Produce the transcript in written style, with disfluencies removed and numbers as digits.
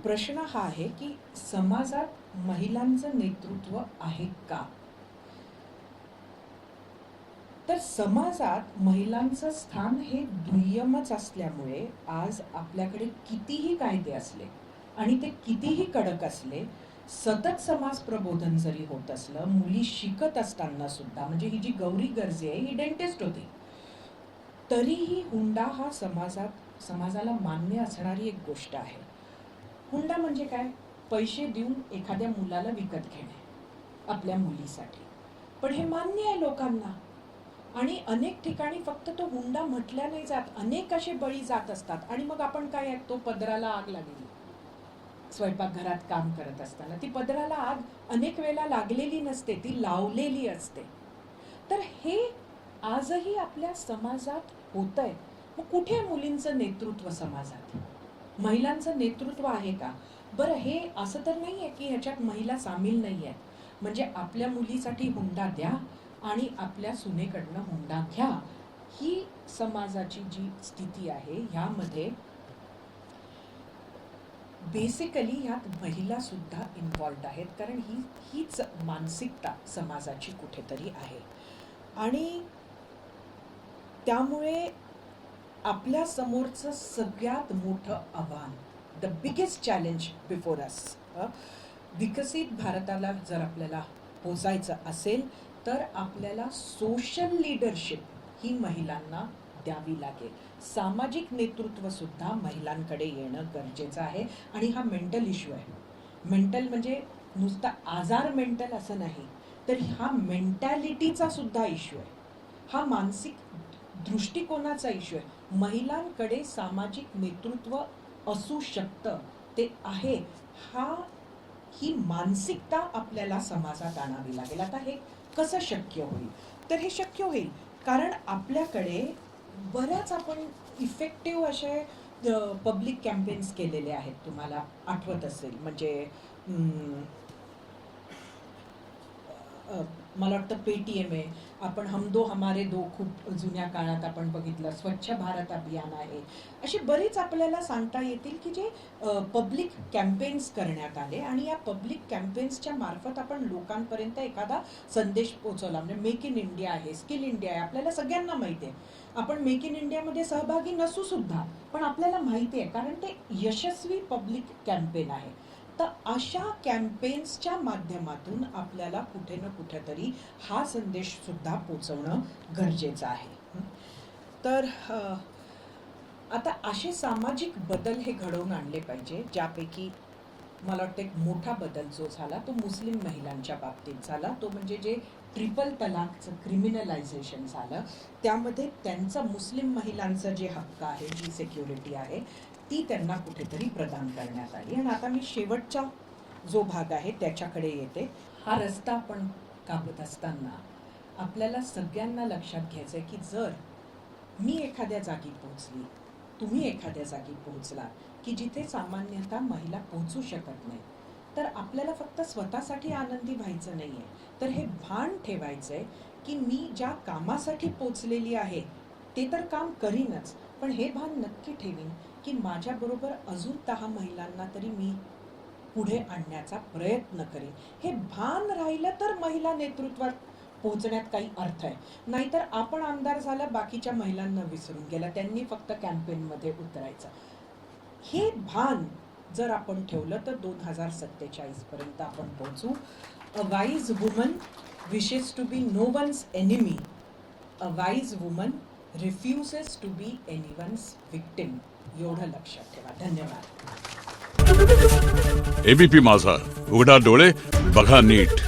प्रश्न हा आहे की समाजात महिलांचं नेतृत्व आहे का? तर समाजात महिलांचं स्थान हे दुय्यमच असल्यामुळे आज आपल्याकडे कितीही कायदे असले आणि ते कितीही कडक असले, सतत समाज प्रबोधन जरी होत असलं, मुली शिकत असताना सुद्धा, म्हणजे ही जी गौरी गर्जे आहे ही डेंटिस्ट होती, तरीही हुंडा हा समाजाला मान्य असणारी एक गोष्ट आहे. हुंडा म्हणजे काय? पैसे देऊन एखाद्या मुलाला विकत घेणे आपल्या मुलीसाठी. पण हे मान्य आहे लोकांना आणि अनेक ठिकाणी फक्त तो हुंडा म्हटल्या नाही जात, अनेक असे बळी जात असतात. आणि मग आपण काय ऐकतो? पदराला आग लागली. स्वयंपाकघरात काम करत असताना ती पदराला आग अनेक वेळेला लागलेली नसते, ती लावलेली असते. तर हे आजही आपल्या समाजात होतंय. मग कुठे मुलींचं नेतृत्व समाजात? महिलांचं नेतृत्व आहे का? बरं, हे असं तर नाही आहे की ह्याच्यात महिला सामील नाही आहेत. म्हणजे आपल्या मुलीसाठी हुंडा द्या आणि आपल्या सुनेकडनं हुंडा घ्या, ही समाजाची जी स्थिती आहे ह्यामध्ये बेसिकली ह्यात महिला सुद्धा इन्व्हॉल्व्ड आहेत. कारण हीच मानसिकता समाजाची कुठेतरी आहे. आणि त्यामुळे आपल्या समोरचं सगळ्यात मोठं आव्हान, the biggest challenge before us, विकसित भारताला जर आपल्याला पोचायचं असेल तर आपल्याला सोशल लीडरशिप ही महिलांना द्यावी लागेल. सामाजिक नेतृत्व सुद्धा महिलांकडे येणं गरजेचं आहे. आणि हा मेंटल इश्यू आहे. मेंटल म्हणजे नुसता आजार मेंटल असं नाही, तर हा मेंटॅलिटीचा सुद्धा इश्यू आहे. हा मानसिक दृष्टिकोनाचा इश्यू आहे. महिलांकडे सामाजिक नेतृत्व असू शकतं, ते आहे, ही मानसिकता आपल्याला समाजात आणावी लागेल. आता हे कसं शक्य होईल? तर हे शक्य होईल कारण आपल्याकडे बऱ्याच आपण इफेक्टिव्ह असे पब्लिक कॅम्पेन्स केलेले आहेत. तुम्हाला आठवत असेल, म्हणजे मला वाटतं पेटीएम आहे, आपण हम दो हमारे दो खूप जुन्या काळात आपण बघितलं, स्वच्छ भारत अभियान आहे. असे बरेच आपल्याला सांगता येतील की जे पब्लिक कॅम्पेन्स करण्यात आले आणि या पब्लिक कॅम्पेन्सच्या मार्फत आपण लोकांपर्यंत एखादा संदेश पोहोचवला. म्हणजे मेक इन इंडिया आहे, स्किल इंडिया आहे, आपल्याला सगळ्यांना माहिती आहे. आपण मेक इन इंडियामध्ये सहभागी नसू सुद्धा, पण आपल्याला माहिती आहे कारण ते यशस्वी पब्लिक कॅम्पेन आहे. तर अशा कॅम्पेन्सच्या माध्यमातून आपल्याला कुठे ना कुठेतरी हा संदेश सुद्धा पोचवणं गरजेचं आहे. तर आता असे सामाजिक बदल हे घडवून आणले पाहिजे, ज्यापैकी मला वाटतं एक मोठा बदल जो झाला तो मुस्लिम महिलांच्या बाबतीत झाला. तो म्हणजे जे ट्रिपल तलाकचं क्रिमिनलायझेशन झालं, त्यामध्ये त्यांचा मुस्लिम महिलांचा जे हक्क आहे, जी सिक्युरिटी आहे, ती त्यांना कुठेतरी प्रदान करण्यात आली. आणि आता मी शेवटचा जो भाग आहे त्याच्याकडे येते. हा रस्ता आपण कापत असताना आपल्याला सगळ्यांना लक्षात घ्यायचं आहे की जर मी एखाद्या जागी पोहोचली, तुम्ही एखाद्या जागी पोहोचला की जिथे सामान्यतः महिला पोहोचू शकत नाही, तर आपल्याला फक्त स्वतःसाठी आनंदी व्हायचं नाही आहे, तर हे भान ठेवायचं आहे की मी ज्या कामासाठी पोचलेली आहे ते तर काम करीनच, पण हे भान नक्की ठेवीन की माझ्याबरोबर अजून 10 महिलांना तरी मी पुढे आणण्याचा प्रयत्न करेन. हे भान राहिलं तर महिला नेतृत्वात पोहोचण्यात काही अर्थ आहे. नाहीतर आपण आमदार झाला, बाकीच्या महिलांना विसरून गेला, त्यांनी फक्त कॅम्पेनमध्ये उतरायचं. हे भान जर आपण ठेवलं तर 2047 पर्यंत आपण पोहोचू. A wise woman wishes to be no one's enemy, a wise woman refuses to be anyone's victim. एवढं लक्षात ठेवा. धन्यवाद. एबीपी माझा, उघडा डोळे बघा नीट.